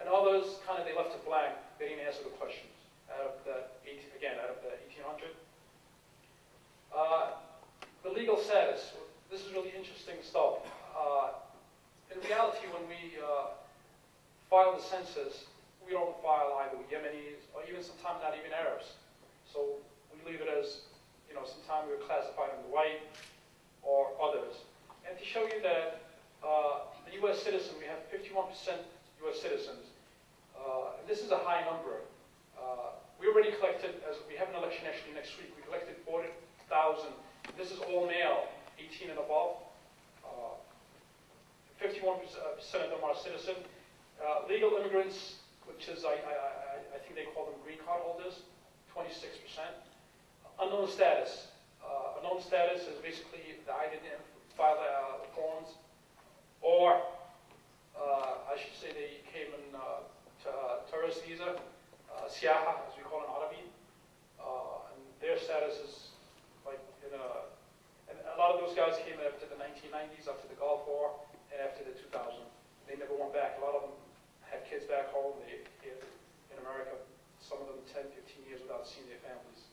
And others, kind of, they left it blank. They didn't answer the questions. Out of the 1800. The legal status. This is really interesting stuff. In reality, when we file the census, we don't file either with Yemenis or even sometimes not even Arabs. So we leave it as, sometimes we're classified under white or others. And to show you that the U.S. citizen, we have 51% U.S. citizens. And this is a high number. We already collected, as we have an election actually next week, we collected 40,000. This is all male, 18 and above. 51% of them are citizen. Legal immigrants, which is, I think they call them green card holders, 26%. Unknown status. Unknown status is basically that I didn't file the forms, or I should say they came in tourist visa, siyaha, as we call it in Arabi, and their status is like and a lot of those guys came after the 1990s, after the Gulf War, and after the 2000. They never went back. A lot of them had kids back home. They in America, some of them 10, 15 years without seeing their families.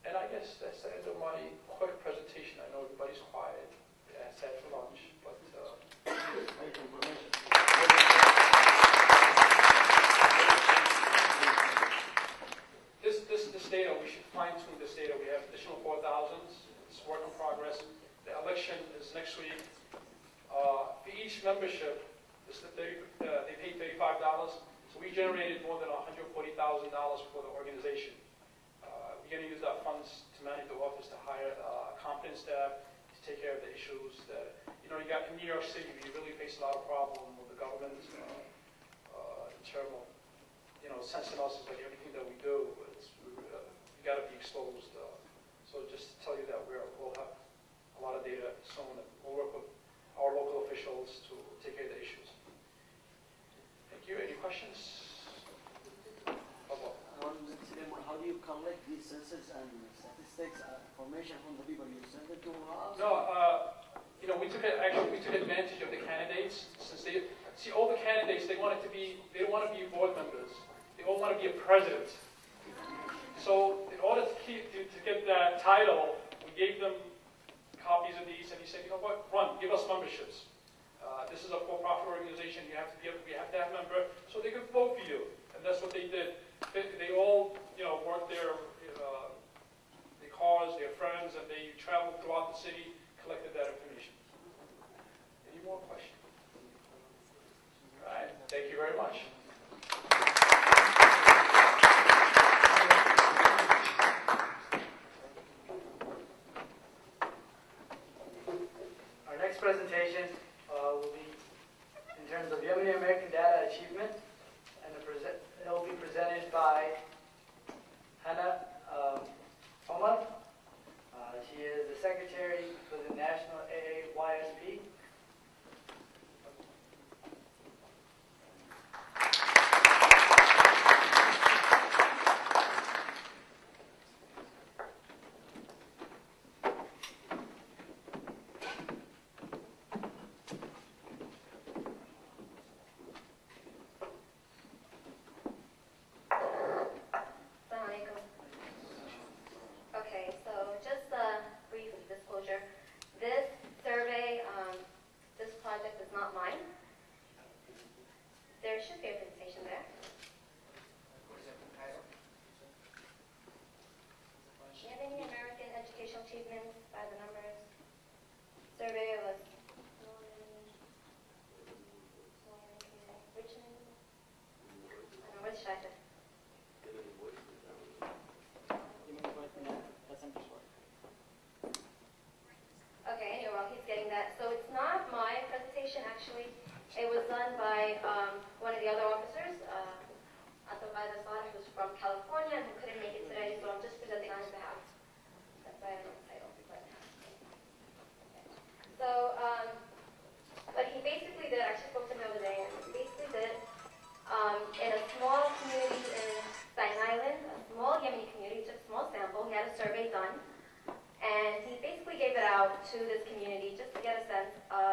And I guess that's the end of my quick presentation. I know everybody's quiet. I sat for lunch, but this data, we should fine-tune this data. We have additional 4,000s. It's work in progress. The election is next week. For each membership, they pay $35. So we generated more than $140,000 for the organization. We're going to use our funds to manage the office, to hire competent staff, to take care of the issues that, you got in New York City, we really face a lot of problems with the government in terms of, censoring us is like everything that we do. We got to be exposed. So just to tell you that we'll have a lot of data soon, and we'll work with our local officials to take care of the issues. Thank you. Any questions? How do you collect these census and statistics information from the people? You send it to us? No, we took advantage of the candidates, since all the candidates, they don't want to be board members. They all want to be a president. So in order to get that title, we gave them copies of these, and he said, you know what, give us memberships. This is a for-profit organization. We have to have a member, so they could vote for you. And that's what they did. They all, worked their cars, their friends, and they traveled throughout the city, collected that information. Any more questions? All right. Thank you very much. Our next presentation will be in terms of Yemeni American data achievement, and it will be presented by Hana Omar. She is the secretary for the National AAYSP. There should be a presentation there. Yemeni American Education Achievements by the numbers. Survey of Richmond. What should I say? Okay, anyway, while he's getting that. So it's not my presentation, actually. It was done by one of the other officers, who's from California and who couldn't make it today, so I'm just presenting on his behalf. That's why I don't know the title. But, okay. So, what he basically did, I actually spoke to him the other day, and he basically did, in a small community in Staten Island, a small Yemeni community, took a small sample, he had a survey done, and he basically gave it out to this community just to get a sense of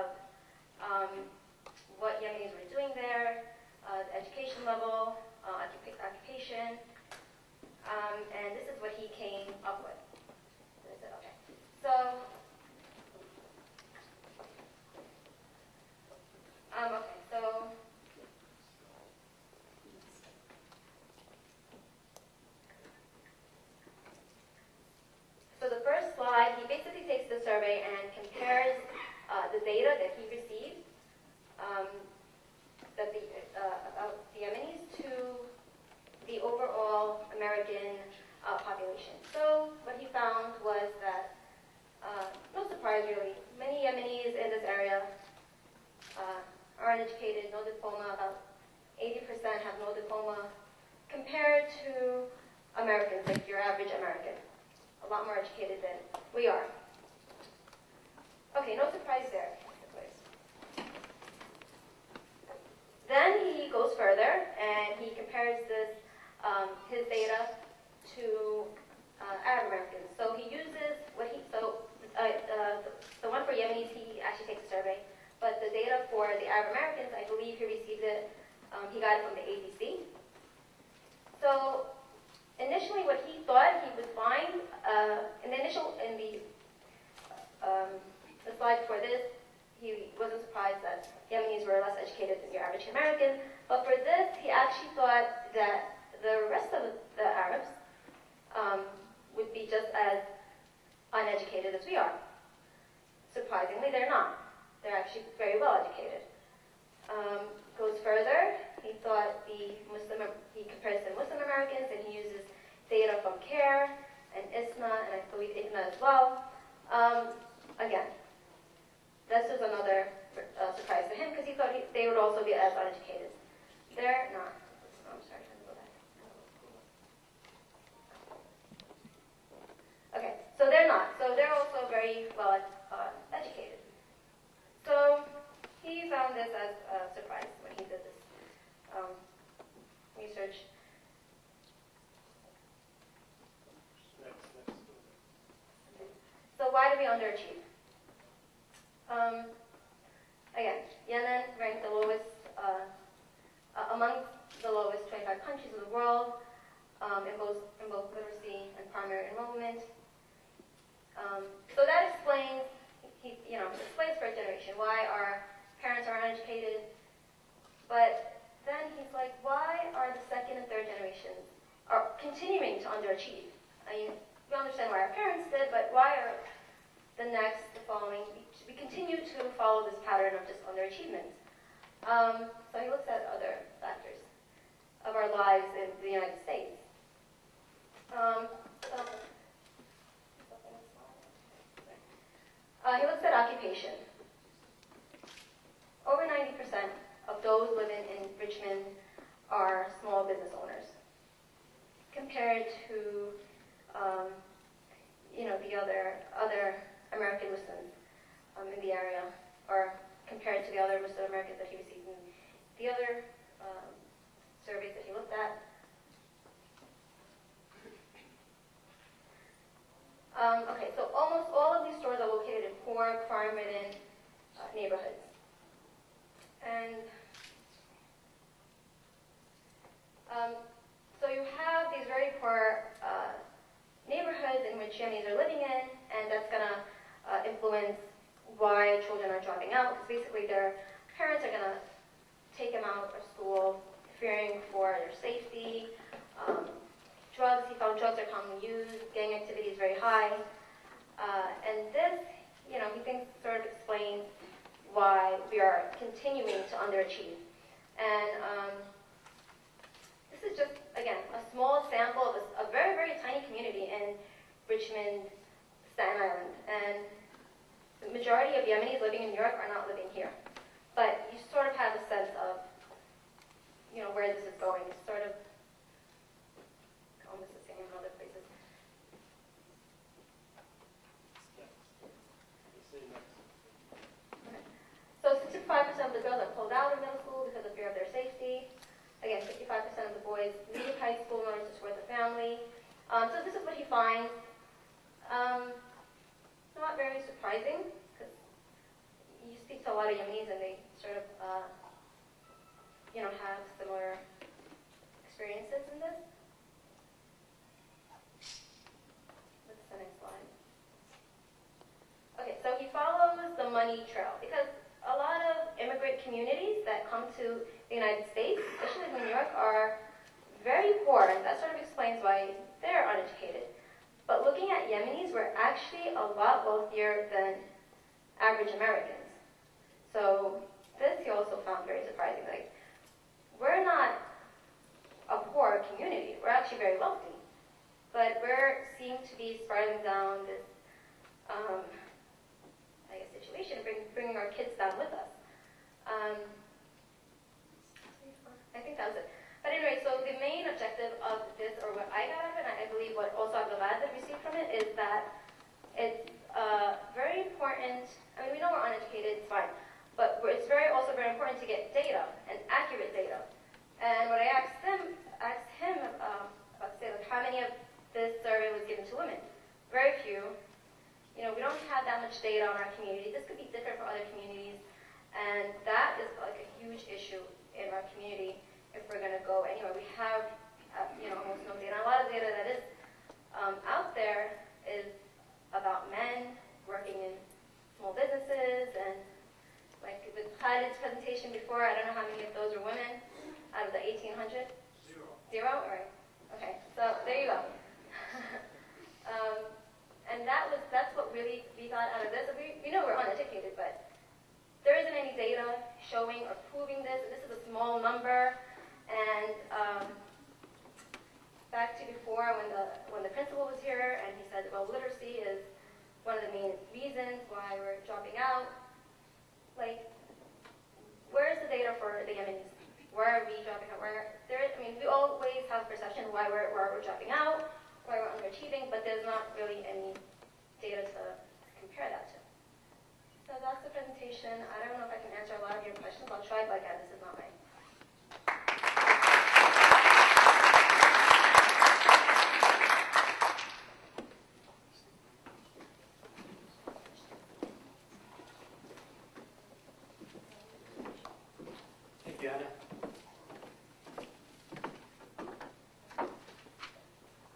educated, no diploma, about 80% have no diploma, compared to Americans, like your average American. A lot more educated than we are. Okay, no surprise there. Then he goes further and he compares this, his data to Arab Americans. So he uses the one for Yemenis, he actually takes a survey, but the data for the Arab Americans, I believe he received it, he got it from the ABC. So initially what he thought he would find, the slide before this, he wasn't surprised that Yemenis were less educated than your average American, but for this, he actually thought that the rest of the Arabs would be just as uneducated as we are. Surprisingly, they're not. They're actually very well educated. Goes further, he compares to Muslim Americans, and he uses data from CARE and ISNA, and I believe IGNA as well. Again, this was another surprise to him, because he thought they would also be as uneducated. They're not. I'm sorry, let me go back. Okay, so they're not. So they're also very well educated. So he found this as a surprise when he did this research. So why do we underachieve? Again, Yemen ranked the lowest, among the lowest 25 countries in the world in both literacy and primary enrollment. So that explains, explains first generation, why our parents are uneducated. But then he's like, why are the second and third generations are continuing to underachieve? I mean, we understand why our parents did, but why are the following, we continue to follow this pattern of just underachievement. So he looks at other factors of our lives in the United States. He looks at occupation. Over 90% of those living in Richmond are small business owners, compared to the other American Muslims in the area, or compared to the other Muslim Americans that he received in the other surveys that he looked at. Okay, so almost all of these stores are located in poor, crime-ridden neighborhoods. And so you have these very poor neighborhoods in which Yemenis are living in, and that's going to influence why children are dropping out, because basically their parents are going to take them out of school, fearing for their safety. Drugs, he found drugs are commonly used, gang activity is very high, and this, he thinks sort of explains why we are continuing to underachieve. And this is just, again, a small sample of a very, very tiny community in Richmond, Staten Island, and the majority of Yemenis living in New York are not living here. But you sort of have a sense of, where this is going. It's sort of almost the same in other places. Okay. So 65% of the girls are pulled out of middle school because of fear of their safety. Again, 55% of the boys leave high school in order to support the family. So this is what he finds. Not very surprising, because you speak to a lot of Yemenis and they sort of, have similar experiences in this. What's the next slide? Okay, so he follows the money trail, because a lot of immigrant communities that come to the United States, especially in New York, are very poor, and that sort of explains why they're uneducated. But looking at Yemenis, we're actually a lot wealthier than average Americans. So this he also found very surprising. Like, we're not a poor community. We're actually very wealthy. But we're seem to be spiraling down this, situation, bringing our kids down with us. huge issue in our community if we're going to go anywhere. We have, almost no data. A lot of data that is out there is about men working in small businesses, and like with Khaled's presentation before, I don't know how many of those are women out of the 1,800? Zero? All right. Okay, so there you go. And that's what really we got out of this. We know we're uneducated, but there isn't any data showing or proving this. This is a small number. And back to before when the principal was here, and he said, well, literacy is one of the main reasons why we're dropping out. Like, where's the data for the Yemenis? Where are we dropping out? We always have perception why we're dropping out, why we're underachieving, but there's not really any data to compare that to. So that's the presentation. I don't know if I can answer a lot of your questions. I'll try, but again, this is not my. Thank you, Hana.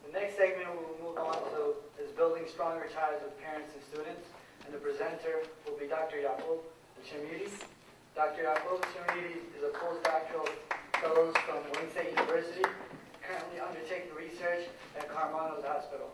The next segment we will move on to is building stronger ties with parents and students, and the presenter will be Dr. Yacoub Alshamiri. Dr. Yacoub Alshamiri is a postdoctoral fellow from Wayne State University, currently undertaking research at Carmano's Hospital.